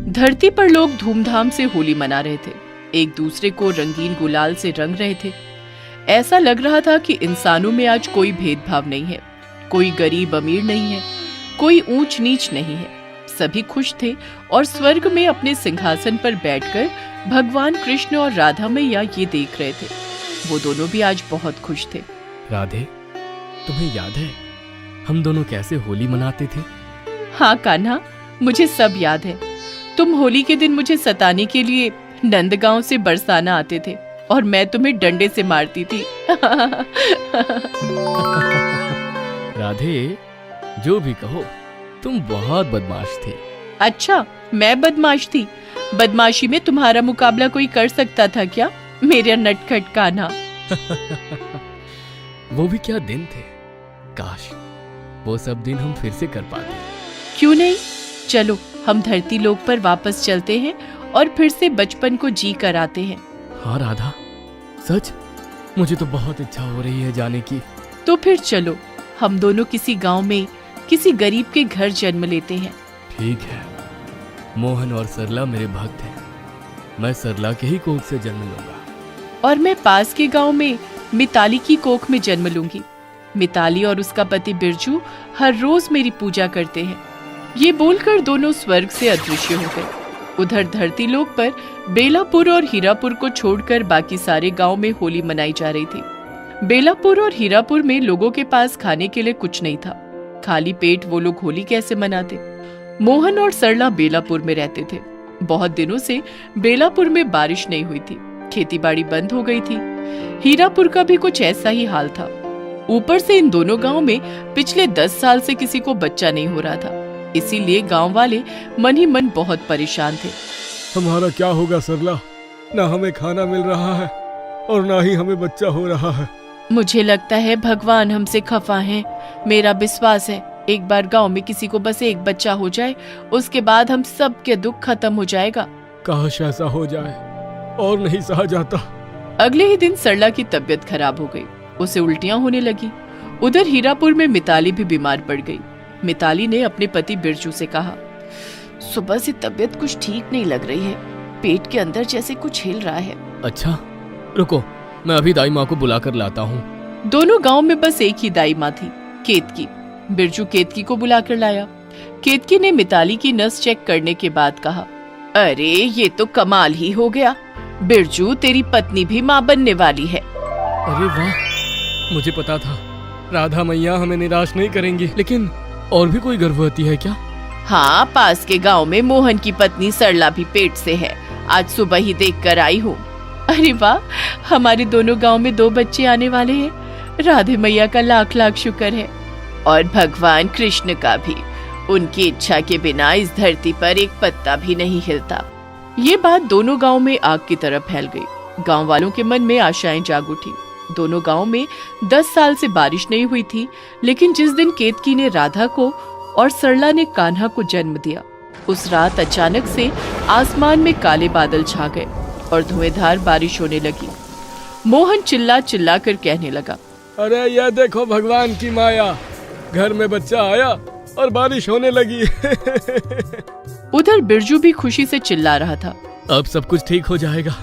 धरती पर लोग धूमधाम से होली मना रहे थे, एक दूसरे को रंगीन गुलाल से रंग रहे थे। ऐसा लग रहा था कि इंसानों में आज कोई भेदभाव नहीं है, कोई गरीब अमीर नहीं है, कोई ऊंच नीच नहीं है। सभी खुश थे और स्वर्ग में अपने सिंहासन पर बैठकर भगवान कृष्ण और राधा मैया ये देख रहे थे। वो दोनों भी आज बहुत खुश थे। राधे, तुम्हें याद है हम दोनों कैसे होली मनाते थे? हाँ कान्हा, मुझे सब याद है। तुम होली के दिन मुझे सताने के लिए नंदगांव से बरसाना आते थे और मैं तुम्हें डंडे से मारती थी। राधे, जो भी कहो, तुम बहुत बदमाश थे। अच्छा, मैं बदमाश थी? बदमाशी में तुम्हारा मुकाबला कोई कर सकता था क्या, मेरा नटखट कान्हा? वो भी क्या दिन थे, काश वो सब दिन हम फिर से कर पाते। क्यों नहीं, चलो हम धरती लोक पर वापस चलते हैं और फिर से बचपन को जी कर आते हैं। हाँ राधा, सच मुझे तो बहुत इच्छा हो रही है जाने की। तो फिर चलो हम दोनों किसी गांव में किसी गरीब के घर जन्म लेते हैं। ठीक है, मोहन और सरला मेरे भक्त हैं, मैं सरला के ही कोख से जन्म लूंगा। और मैं पास के गांव में मिताली की कोख में जन्म लूंगी। मिताली और उसका पति बिरजू हर रोज मेरी पूजा करते हैं। ये बोलकर दोनों स्वर्ग से अदृश्य हो गए। उधर धरती लोक पर बेलापुर और हीरापुर को छोड़कर बाकी सारे गांव में होली मनाई जा रही थी। बेलापुर और हीरापुर में लोगों के पास खाने के लिए कुछ नहीं था, खाली पेट वो लोग होली कैसे मनाते? मोहन और सरला बेलापुर में रहते थे। बहुत दिनों से बेलापुर में बारिश नहीं हुई थी, खेतीबाड़ी बंद हो गई थी। हीरापुर का भी कुछ ऐसा ही हाल था। ऊपर से इन दोनों गांव में पिछले 10 साल से किसी को बच्चा नहीं हो रहा था, इसीलिए गांव वाले मन ही मन बहुत परेशान थे। हमारा क्या होगा सरला? ना हमें खाना मिल रहा है और ना ही हमें बच्चा हो रहा है। मुझे लगता है भगवान हमसे खफा हैं। मेरा विश्वास है एक बार गांव में किसी को बस एक बच्चा हो जाए, उसके बाद हम सब के दुख खत्म हो जाएगा। काश ऐसा हो जाए, और नहीं सहा जाता। अगले ही दिन सरला की तबीयत खराब हो गई, उसे उल्टियां होने लगी। उधर हीरापुर में मिताली भी बीमार पड़ गई। मिताली ने अपने पति बिरजू से कहा, सुबह से तबीयत कुछ ठीक नहीं लग रही है, पेट के अंदर जैसे कुछ हिल रहा है। अच्छा रुको, मैं अभी दाई माँ को बुला कर लाता हूँ। दोनों गांव में बस एक ही दाई माँ थी, केतकी। बिरजू केतकी को बुलाकर लाया। केतकी ने मिताली की नस चेक करने के बाद कहा, अरे ये तो कमाल ही हो गया, बिरजू तेरी पत्नी भी माँ बनने वाली है। अरे वाह, मुझे पता था राधा मैया हमें निराश नहीं करेंगी। लेकिन और भी कोई गर्भवती है क्या? हाँ, पास के गांव में मोहन की पत्नी सरला भी पेट से है, आज सुबह ही देख कर आई हूँ। अरे वाह, हमारे दोनों गांव में 2 बच्चे आने वाले हैं। राधे मैया का लाख लाख शुक्र है, और भगवान कृष्ण का भी। उनकी इच्छा के बिना इस धरती पर एक पत्ता भी नहीं हिलता। ये बात दोनों गांव में आग की तरह फैल गई। गांव वालों के मन में आशाएं जाग उठी। दोनों गांव में 10 साल से बारिश नहीं हुई थी, लेकिन जिस दिन केतकी ने राधा को और सरला ने कान्हा को जन्म दिया, उस रात अचानक से आसमान में काले बादल छा गए और धुएंधार बारिश होने लगी। मोहन चिल्ला चिल्ला कर कहने लगा, अरे यह देखो भगवान की माया, घर में बच्चा आया और बारिश होने लगी। उधर बिरजू भी खुशी से चिल्ला रहा था, अब सब कुछ ठीक हो जाएगा,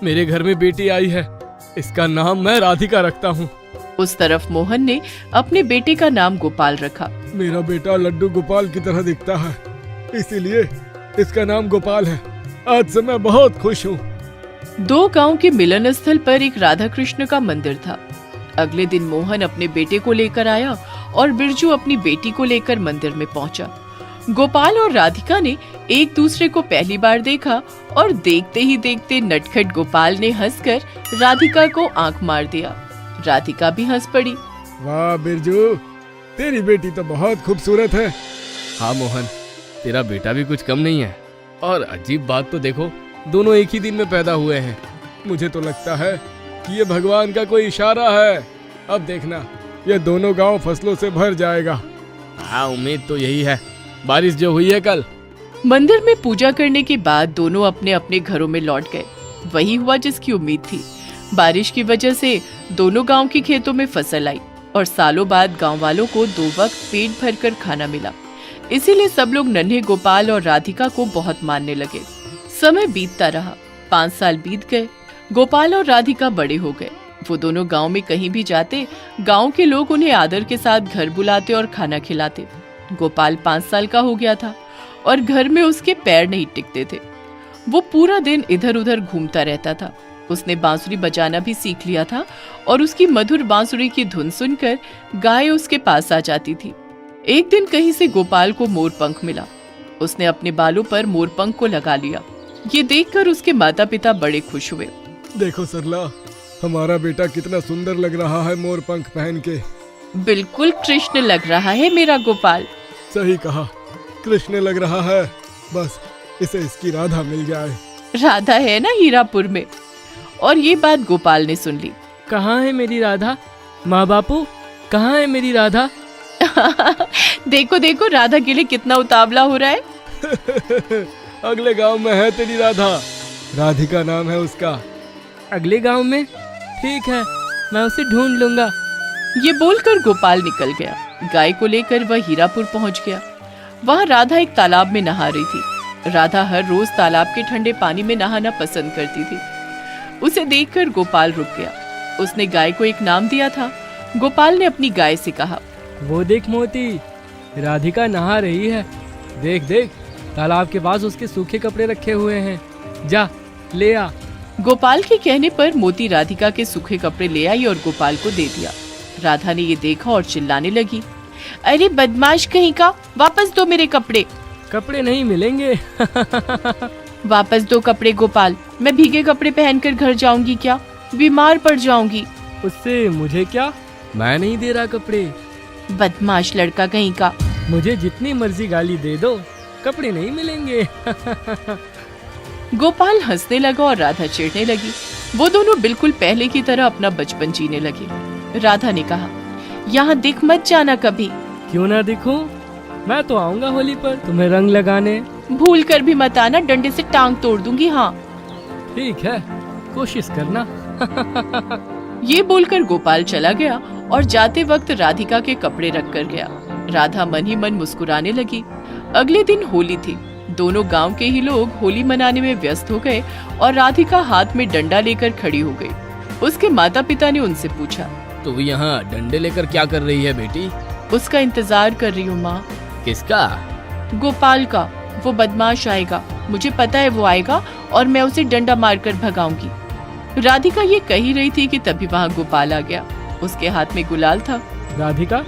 मेरे घर में बेटी आई है, इसका नाम मैं राधिका रखता हूँ। उस तरफ मोहन ने अपने बेटे का नाम गोपाल रखा। मेरा बेटा लड्डू गोपाल की तरह दिखता है, इसीलिए इसका नाम गोपाल है। आज से मैं बहुत खुश हूँ। 2 गांव के मिलन स्थल पर एक राधा कृष्ण का मंदिर था। अगले दिन मोहन अपने बेटे को लेकर आया और बिरजू अपनी बेटी को लेकर मंदिर में पहुंचा। गोपाल और राधिका ने एक दूसरे को पहली बार देखा और देखते ही देखते नटखट गोपाल ने हंसकर राधिका को आंख मार दिया। राधिका भी हंस पड़ी। वाह बिरजू, तेरी बेटी तो बहुत खूबसूरत है। हाँ मोहन, तेरा बेटा भी कुछ कम नहीं है। और अजीब बात तो देखो, दोनों एक ही दिन में पैदा हुए हैं। मुझे तो लगता है कि ये भगवान का कोई इशारा है। अब देखना, ये दोनों गांव फसलों से भर जाएगा। हाँ, उम्मीद तो यही है, बारिश जो हुई है कल। मंदिर में पूजा करने के बाद दोनों अपने अपने घरों में लौट गए। वही हुआ जिसकी उम्मीद थी। बारिश की वजह से दोनों गांव के खेतों में फसल आई और सालों बाद गांव वालों को 2 वक्त पेट भरकर खाना मिला। इसीलिए सब लोग नन्हे गोपाल और राधिका को बहुत मानने लगे। समय बीतता रहा, 5 साल बीत गए। गोपाल और राधिका बड़े हो गए। वो दोनों गांव में कहीं भी जाते, गांव के लोग उन्हें आदर के साथ घर बुलाते और खाना खिलाते। गोपाल 5 साल का हो गया था और घर में उसके पैर नहीं टिकते थे। वो पूरा दिन इधर उधर घूमता रहता था। उसने बांसुरी बजाना भी सीख लिया था और उसकी मधुर बांसुरी की धुन सुनकर गाय उसके पास आ जाती थी। एक दिन कहीं से गोपाल को मोरपंख मिला। उसने अपने बालों पर मोरपंख को लगा लिया। ये देखकर उसके माता पिता बड़े खुश हुए। देखो सरला, हमारा बेटा कितना सुंदर लग रहा है मोरपंख पहन के। बिल्कुल कृष्ण लग रहा है मेरा गोपाल। सही कहा, कृष्ण लग रहा है। बस इसे इसकी राधा मिल जाए। राधा है ना हीरापुर में। और ये बात गोपाल ने सुन ली। कहाँ है मेरी राधा? माँ बापू, कहाँ है मेरी राधा? देखो देखो राधा के लिए कितना उतावला हो रहा है। अगले गांव में है तेरी राधा, राधिका नाम है उसका। अगले गांव में? ठीक है, मैं उसे ढूंढ लूंगा। ये बोलकर गोपाल निकल गया। गाय को लेकर वह हीरापुर पहुंच गया। वहां राधा एक तालाब में नहा रही थी। राधा हर रोज तालाब के ठंडे पानी में नहाना पसंद करती थी। उसे देखकर गोपाल रुक गया। उसने गाय को एक नाम दिया था। गोपाल ने अपनी गाय से कहा, वो देख मोती, राधिका नहा रही है। देख देख, तालाब के पास उसके सूखे कपड़े रखे हुए हैं। जा ले आ। गोपाल के कहने पर मोती राधिका के सूखे कपड़े ले आई और गोपाल को दे दिया। राधा ने ये देखा और चिल्लाने लगी, अरे बदमाश कहीं का, वापस दो मेरे कपड़े। कपड़े नहीं मिलेंगे। वापस दो कपड़े गोपाल, मैं भीगे कपड़े पहनकर घर जाऊंगी क्या? बीमार पड़ जाऊंगी। उससे मुझे क्या, मैं नहीं दे रहा कपड़े। बदमाश लड़का कहीं का। मुझे जितनी मर्जी गाली दे दो, कपड़े नहीं मिलेंगे। गोपाल हंसने लगा और राधा चिढ़ने लगी। वो दोनों बिल्कुल पहले की तरह अपना बचपन जीने लगे। राधा ने कहा, यहाँ दिख मत जाना कभी। क्यों ना दिखूं? मैं तो आऊंगा होली पर तुम्हें रंग लगाने। भूल कर भी मत आना, डंडे से टांग तोड़ दूंगी। हाँ ठीक है, कोशिश करना। ये बोलकर गोपाल चला गया और जाते वक्त राधिका के कपड़े रख कर गया। राधा मन ही मन मुस्कुराने लगी। अगले दिन होली थी। दोनों गांव के ही लोग होली मनाने में व्यस्त हो गए और राधिका हाथ में डंडा लेकर खड़ी हो गई। उसके माता पिता ने उनसे पूछा, तू यहाँ डंडे लेकर क्या कर रही है बेटी? उसका इंतजार कर रही हूँ माँ। किसका? गोपाल का। वो बदमाश आएगा, मुझे पता है वो आएगा और मैं उसे डंडा मारकर भगाऊंगी। राधिका ये कही रही थी कि तभी वहाँ गोपाल आ गया। उसके हाथ में गुलाल था। राधिका,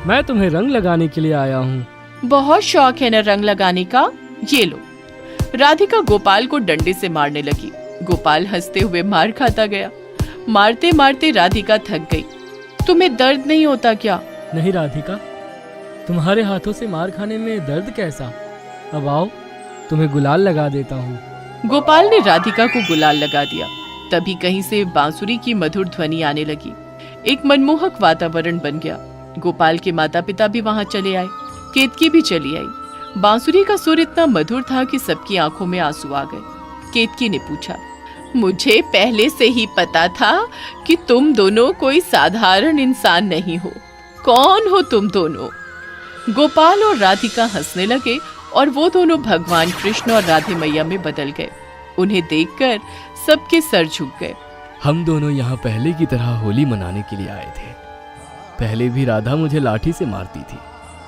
मैं तुम्हें रंग लगाने के लिए आया हूँ। बहुत शौक है न रंग लगाने का, ये लो। राधिका गोपाल को डंडे से मारने लगी। गोपाल हंसते हुए मार खाता गया। मारते मारते राधिका थक गई। तुम्हें दर्द नहीं होता क्या? नहीं राधिका, तुम्हारे हाथों से मार खाने में दर्द कैसा? अब आओ, तुम्हें गुलाल लगा देता हूँ। गोपाल ने राधिका को गुलाल लगा दिया। तभी कहीं से बांसुरी की मधुर ध्वनि आने लगी। एक मनमोहक वातावरण बन गया। गोपाल के माता पिता भी वहाँ चले आए। केतकी भी चली आई। बांसुरी का सुर इतना मधुर था कि सबकी आंखों में आंसू आ गए। केतकी ने पूछा, मुझे पहले से ही पता था कि तुम दोनों कोई साधारण इंसान नहीं हो। कौन हो तुम दोनों? गोपाल और राधिका हंसने लगे और वो दोनों भगवान कृष्ण और राधे मैया में बदल गए। उन्हें देखकर सबके सर झुक गए। हम दोनों यहाँ पहले की तरह होली मनाने के लिए आए थे। पहले भी राधा मुझे लाठी से मारती थी।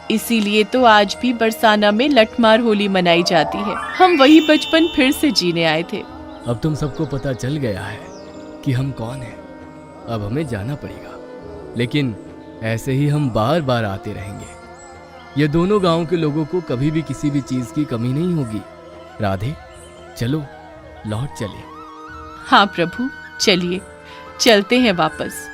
इसीलिए तो आज भी बरसाना में लठमार होली मनाई जाती है। हम वही बचपन फिर से जीने आए थे। अब तुम सबको पता चल गया है कि हम कौन हैं। अब हमें जाना पड़ेगा, लेकिन ऐसे ही हम बार बार आते रहेंगे। ये दोनों गांव के लोगों को कभी भी किसी भी चीज की कमी नहीं होगी। राधे, चलो लौट चले। हाँ प्रभु, चलिए चलते हैं वापस।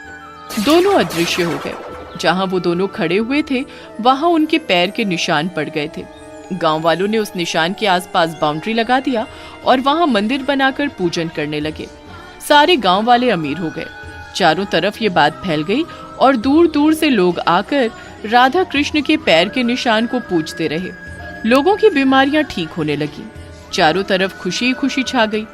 दोनों अदृश्य हो गए। जहाँ वो दोनों खड़े हुए थे वहाँ उनके पैर के निशान पड़ गए थे। गांव वालों ने उस निशान के आसपास बाउंड्री लगा दिया और वहाँ मंदिर बनाकर पूजन करने लगे। सारे गांव वाले अमीर हो गए। चारों तरफ ये बात फैल गई और दूर दूर से लोग आकर राधा कृष्ण के पैर के निशान को पूजते रहे। लोगों की बीमारियां ठीक होने लगी। चारों तरफ खुशी खुशी छा गई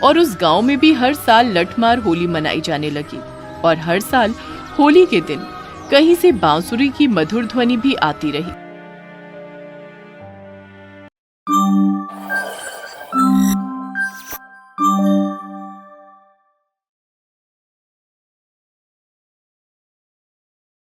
और उस गांव में भी हर साल लठमार होली मनाई जाने लगी। और हर साल होली के दिन कहीं से बांसुरी की मधुर ध्वनि भी आती रही। है।